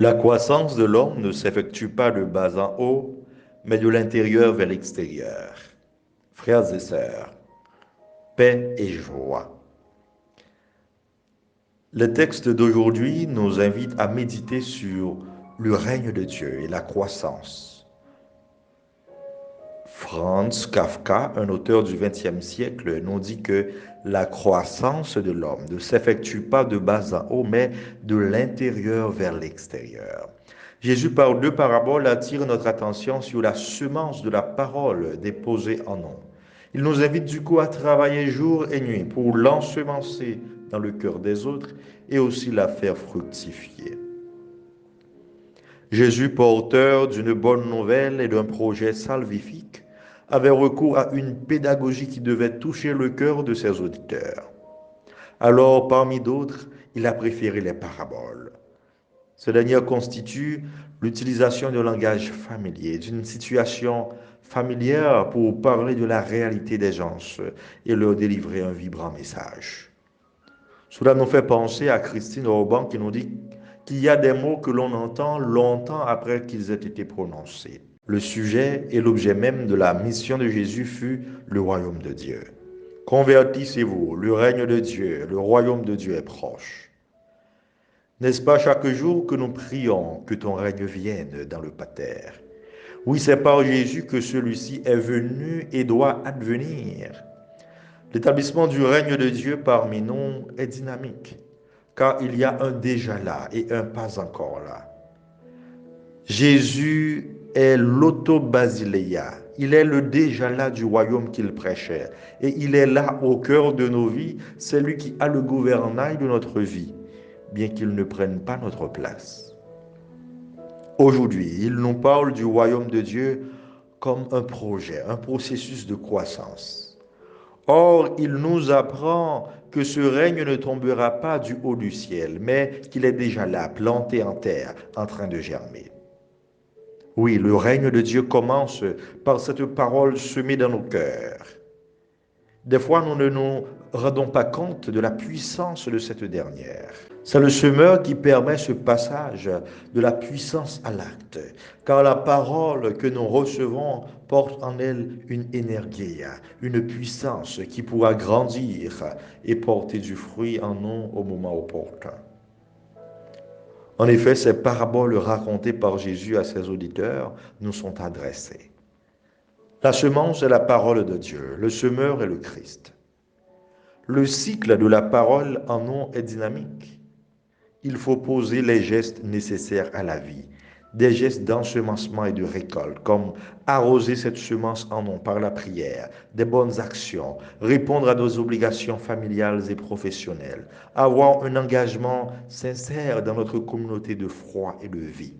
La croissance de l'homme ne s'effectue pas de bas en haut, mais de l'intérieur vers l'extérieur. Frères et sœurs, paix et joie. Le texte d'aujourd'hui nous invite à méditer sur le règne de Dieu et la croissance. Franz Kafka, un auteur du XXe siècle, nous dit que la croissance de l'homme ne s'effectue pas de bas en haut, mais de l'intérieur vers l'extérieur. Jésus, par deux paraboles, attire notre attention sur la semence de la parole déposée en nous. Il nous invite du coup à travailler jour et nuit pour l'ensemencer dans le cœur des autres et aussi la faire fructifier. Jésus, porteur d'une bonne nouvelle et d'un projet salvifique, avait recours à une pédagogie qui devait toucher le cœur de ses auditeurs. Alors, parmi d'autres, il a préféré les paraboles. Ce dernier constitue l'utilisation d'un langage familier, d'une situation familière pour parler de la réalité des gens et leur délivrer un vibrant message. Cela nous fait penser à Christine Orban qui nous dit qu'il y a des mots que l'on entend longtemps après qu'ils aient été prononcés. Le sujet et l'objet même de la mission de Jésus fut le royaume de Dieu. Convertissez-vous, le règne de Dieu, le royaume de Dieu est proche. N'est-ce pas chaque jour que nous prions que ton règne vienne dans le pater? Oui, c'est par Jésus que celui-ci est venu et doit advenir. L'établissement du règne de Dieu parmi nous est dynamique, car il y a un déjà là et un pas encore là. Jésus est l'auto-basileia. Il est le déjà là du royaume qu'il prêchait. Et il est là au cœur de nos vies. C'est lui qui a le gouvernail de notre vie, bien qu'il ne prenne pas notre place. Aujourd'hui, il nous parle du royaume de Dieu comme un projet, un processus de croissance. Or, il nous apprend que ce règne ne tombera pas du haut du ciel, mais qu'il est déjà là, planté en terre, en train de germer. Oui, le règne de Dieu commence par cette parole semée dans nos cœurs. Des fois, nous ne nous rendons pas compte de la puissance de cette dernière. C'est le semeur qui permet ce passage de la puissance à l'acte, car la parole que nous recevons porte en elle une énergie, une puissance qui pourra grandir et porter du fruit en nous au moment opportun. En effet, ces paraboles racontées par Jésus à ses auditeurs nous sont adressées. La semence est la parole de Dieu, le semeur est le Christ. Le cycle de la parole en nous est dynamique. Il faut poser les gestes nécessaires à la vie, des gestes d'ensemencement et de récolte, comme arroser cette semence en nous par la prière, des bonnes actions, répondre à nos obligations familiales et professionnelles, avoir un engagement sincère dans notre communauté de foi et de vie.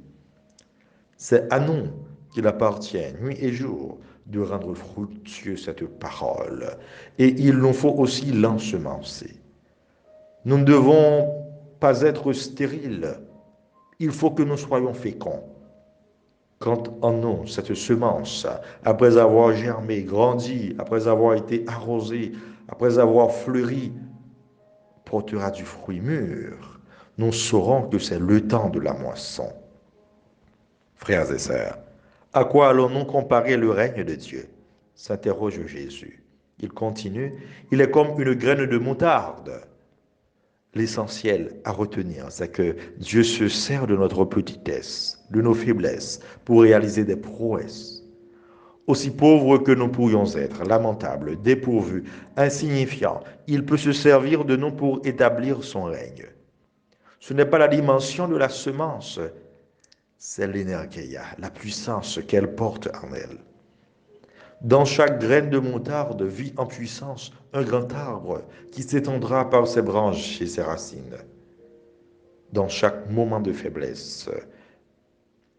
C'est à nous qu'il appartient, nuit et jour, de rendre fructueux cette parole. Et il nous faut aussi l'ensemencer. Nous ne devons pas être stériles. Il faut que nous soyons féconds. Quand en nous, cette semence, après avoir germé, grandi, après avoir été arrosée, après avoir fleuri, portera du fruit mûr, nous saurons que c'est le temps de la moisson. Frères et sœurs, à quoi allons-nous comparer le règne de Dieu? S'interroge Jésus. Il continue, il est comme une graine de moutarde. L'essentiel à retenir, c'est que Dieu se sert de notre petitesse, de nos faiblesses, pour réaliser des prouesses. Aussi pauvres que nous pourrions être, lamentables, dépourvus, insignifiants, il peut se servir de nous pour établir son règne. Ce n'est pas la dimension de la semence, c'est l'énergie, la puissance qu'elle porte en elle. Dans chaque graine de moutarde vit en puissance un grand arbre qui s'étendra par ses branches et ses racines. Dans chaque moment de faiblesse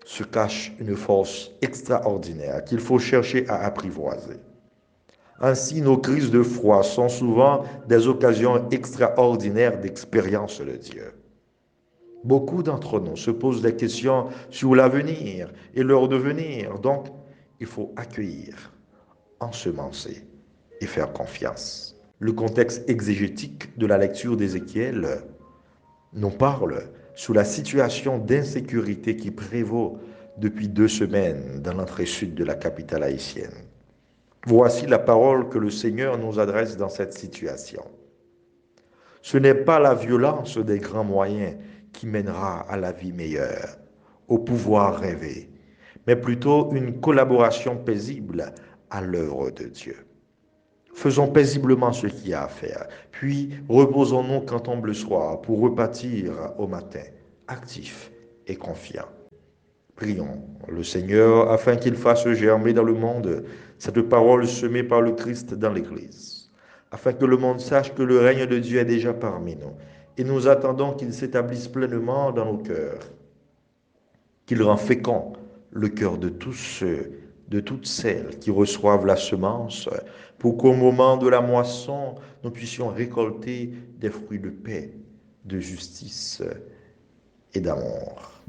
se cache une force extraordinaire qu'il faut chercher à apprivoiser. Ainsi, nos crises de foi sont souvent des occasions extraordinaires d'expérience de Dieu. Beaucoup d'entre nous se posent des questions sur l'avenir et leur devenir. Donc, il faut accueillir, ensemencer et faire confiance. Le contexte exégétique de la lecture d'Ézéchiel nous parle sur la situation d'insécurité qui prévaut depuis 2 semaines dans l'entrée sud de la capitale haïtienne. Voici la parole que le Seigneur nous adresse dans cette situation. Ce n'est pas la violence des grands moyens qui mènera à la vie meilleure, au pouvoir rêvé, mais plutôt une collaboration paisible à l'œuvre de Dieu. Faisons paisiblement ce qu'il y a à faire, puis reposons-nous quand tombe le soir pour repartir au matin, actifs et confiants. Prions le Seigneur afin qu'il fasse germer dans le monde cette parole semée par le Christ dans l'Église, afin que le monde sache que le règne de Dieu est déjà parmi nous, et nous attendons qu'il s'établisse pleinement dans nos cœurs, qu'il rend fécond le cœur de tous ceux, de toutes celles qui reçoivent la semence, pour qu'au moment de la moisson, nous puissions récolter des fruits de paix, de justice et d'amour.